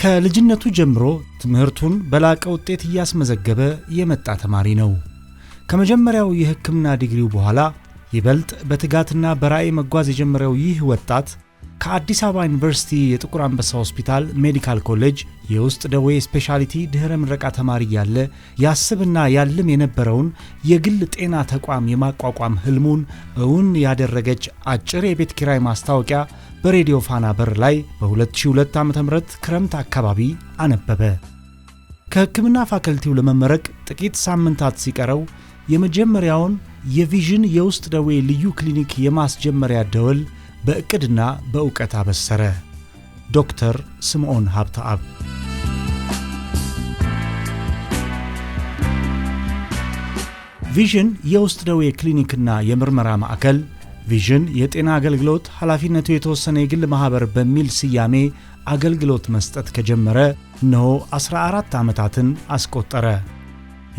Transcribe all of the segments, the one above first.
ከልጅነቱ ጀምሮ ትምህርቱን በላቀ ውጤት እያስመዘገበ የመጣ ተማሪ ነው። ከመጀመሪያው የሕክምና ዲግሪው በኋላ ይበልጥ በትጋትና በራዕይ መጓዝ የጀመረው ይህ ወጣት ከአዲስ አበባ ዩኒቨርሲቲ የጥቁር አንበሳ ሆስፒታል ሜዲካል ኮሌጅ የውስጥ ደዌ ስፔሻሊቲ ድህረ ምረቃ ተማሪ ያለ ያስብና ያልም የነበረውን የግል ጤና ተቋም የማቋቋም ህልሙን እውን ያደረገች አጭር የቤት ኪራይ ማስታወቂያ በሬዲዮ ፋና በር ላይ በ2002 ዓ.ም ክረምት አካባቢ አነበበ። ከሕክምና ፋከልቲው ለመመረቅ ጥቂት ሳምንታት ሲቀረው የመጀመሪያውን የቪዥን የውስጥ ደዌ ልዩ ክሊኒክ የማስጀመሪያ ደወል በእቅድና በእውቀት አበሰረ። ዶክተር ስምዖን ሀብተአብ ቪዥን የውስጥ ደዌ ክሊኒክና የምርመራ ማዕከል ቪዥን የጤና አገልግሎት ኃላፊነቱ የተወሰነ የግል ማህበር በሚል ስያሜ አገልግሎት መስጠት ከጀመረ እነሆ 14 ዓመታትን አስቆጠረ።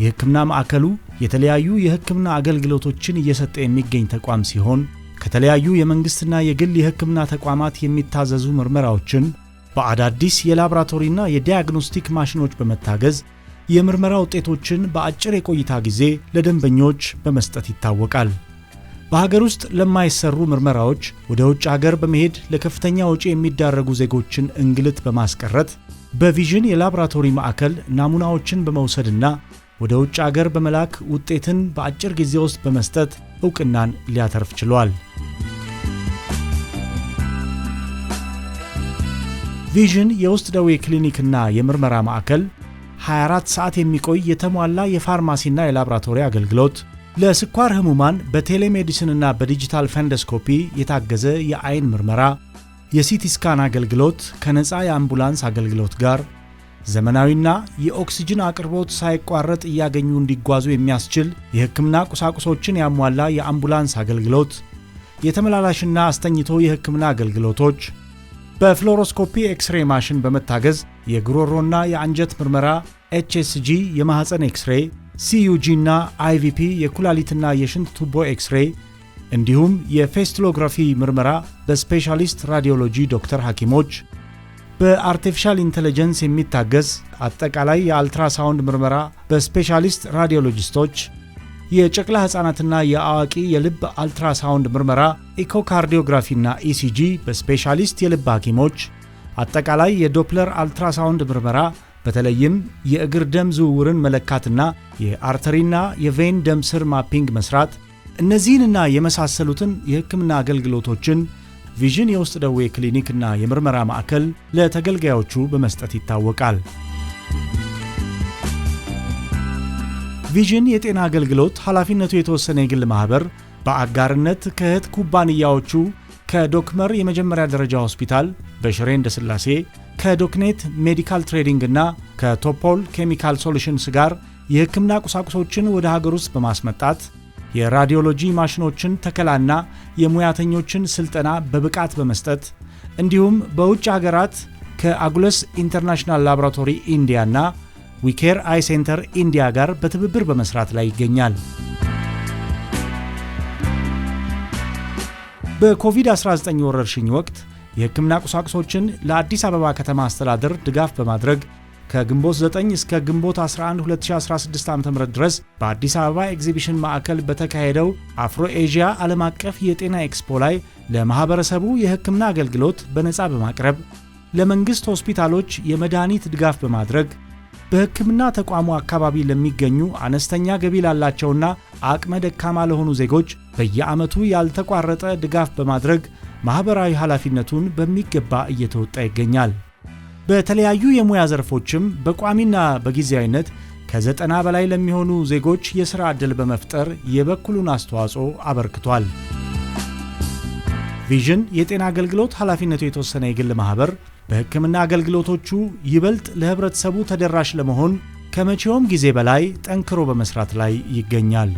የሕክምና ማዕከሉ የተለያዩ የሕክምና አገልግሎቶችን እየሰጠ የሚገኝ ተቋም ሲሆን ከተለያዩ የመንግስትና የግል የሕክምና ተቋማት የሚታዘዙ ምርመራዎችን በአዳዲስ የላቦራቶሪና የዲያግኖስቲክ ማሽኖች በመታገዝ የምርመራ ውጤቶችን በአጭር የቆይታ ጊዜ ለደንበኞች በመስጠት ይታወቃል። በሀገር ውስጥ ለማይሰሩ ምርመራዎች ወደ ውጭ ሀገር በመሄድ ለከፍተኛ ወጪ የሚዳረጉ ዜጎችን እንግልት በማስቀረት በቪዥን የላቦራቶሪ ማዕከል ናሙናዎችን በመውሰድና ወደ ውጭ ሀገር በመላክ ውጤትን በአጭር ጊዜ ውስጥ በመስጠት ዕውቅናን ሊያተርፍ ችሏል። ቪዥን የውስጥ ደዌ ክሊኒክና የምርመራ ማዕከል 24 ሰዓት የሚቆይ የተሟላ የፋርማሲና የላቦራቶሪ አገልግሎት፣ ለስኳር ህሙማን በቴሌሜዲሲንና በዲጂታል ፈንዶስኮፒ የታገዘ የአይን ምርመራ፣ የሲቲ ስካን አገልግሎት ከነፃ የአምቡላንስ አገልግሎት ጋር ዘመናዊና የኦክሲጅን አቅርቦት ሳይቋረጥ እያገኙ እንዲጓዙ የሚያስችል የሕክምና ቁሳቁሶችን ያሟላ የአምቡላንስ አገልግሎት፣ የተመላላሽና አስተኝቶ የሕክምና አገልግሎቶች፣ በፍሎሮስኮፒ ኤክስሬ ማሽን በመታገዝ የጉሮሮና የአንጀት ምርመራ፣ ኤችኤስጂ የማህፀን ኤክስሬ፣ ሲዩጂ እና አይቪፒ የኩላሊትና የሽንት ቱቦ ኤክስሬ እንዲሁም የፌስቲሎግራፊ ምርመራ በስፔሻሊስት ራዲዮሎጂ ዶክተር ሐኪሞች፣ በአርቲፊሻል ኢንተለጀንስ የሚታገዝ አጠቃላይ የአልትራሳውንድ ምርመራ በስፔሻሊስት ራዲዮሎጂስቶች፣ የጨቅላ ሕፃናትና የአዋቂ የልብ አልትራሳውንድ ምርመራ ኢኮካርዲዮግራፊና ኢሲጂ በስፔሻሊስት የልብ ሐኪሞች፣ አጠቃላይ የዶፕለር አልትራሳውንድ ምርመራ በተለይም የእግር ደም ዝውውርን መለካትና የአርተሪና የቬን ደም ስር ማፒንግ መስራት፣ እነዚህንና የመሳሰሉትን የሕክምና አገልግሎቶችን ቪዥን የውስጥ ደዌ ክሊኒክና የምርመራ ማዕከል ለተገልጋዮቹ በመስጠት ይታወቃል። ቪዥን የጤና አገልግሎት ኃላፊነቱ የተወሰነ የግል ማህበር በአጋርነት ከእህት ኩባንያዎቹ ከዶክመር የመጀመሪያ ደረጃ ሆስፒታል በሽሬ እንዳስላሴ፣ ከዶክኔት ሜዲካል ትሬዲንግ እና ከቶፖል ኬሚካል ሶሉሽንስ ጋር የሕክምና ቁሳቁሶችን ወደ ሀገር ውስጥ በማስመጣት የራዲዮሎጂ ማሽኖችን ተከላና የሙያተኞችን ስልጠና በብቃት በመስጠት እንዲሁም በውጭ ሀገራት ከአጉለስ ኢንተርናሽናል ላቦራቶሪ ኢንዲያና ዊኬር አይ ሴንተር ኢንዲያ ጋር በትብብር በመስራት ላይ ይገኛል። በኮቪድ-19 ወረርሽኝ ወቅት የሕክምና ቁሳቁሶችን ለአዲስ አበባ ከተማ አስተዳደር ድጋፍ በማድረግ ከግንቦት 9 እስከ ግንቦት 11 2016 ዓ.ም ድረስ በአዲስ አበባ ኤግዚቢሽን ማዕከል በተካሄደው አፍሮ ኤዥያ ዓለም አቀፍ የጤና ኤክስፖ ላይ ለማህበረሰቡ የሕክምና አገልግሎት በነፃ በማቅረብ ለመንግስት ሆስፒታሎች የመድኃኒት ድጋፍ በማድረግ በሕክምና ተቋሙ አካባቢ ለሚገኙ አነስተኛ ገቢ ላላቸውና አቅመ ደካማ ለሆኑ ዜጎች በየዓመቱ ያልተቋረጠ ድጋፍ በማድረግ ማህበራዊ ኃላፊነቱን በሚገባ እየተወጣ ይገኛል። በተለያዩ የሙያ ዘርፎችም በቋሚና በጊዜያዊነት ከ90 በላይ ለሚሆኑ ዜጎች የሥራ ዕድል በመፍጠር የበኩሉን አስተዋጽኦ አበርክቷል። ቪዥን የጤና አገልግሎት ኃላፊነቱ የተወሰነ የግል ማህበር በሕክምና አገልግሎቶቹ ይበልጥ ለህብረተሰቡ ተደራሽ ለመሆን ከመቼውም ጊዜ በላይ ጠንክሮ በመስራት ላይ ይገኛል።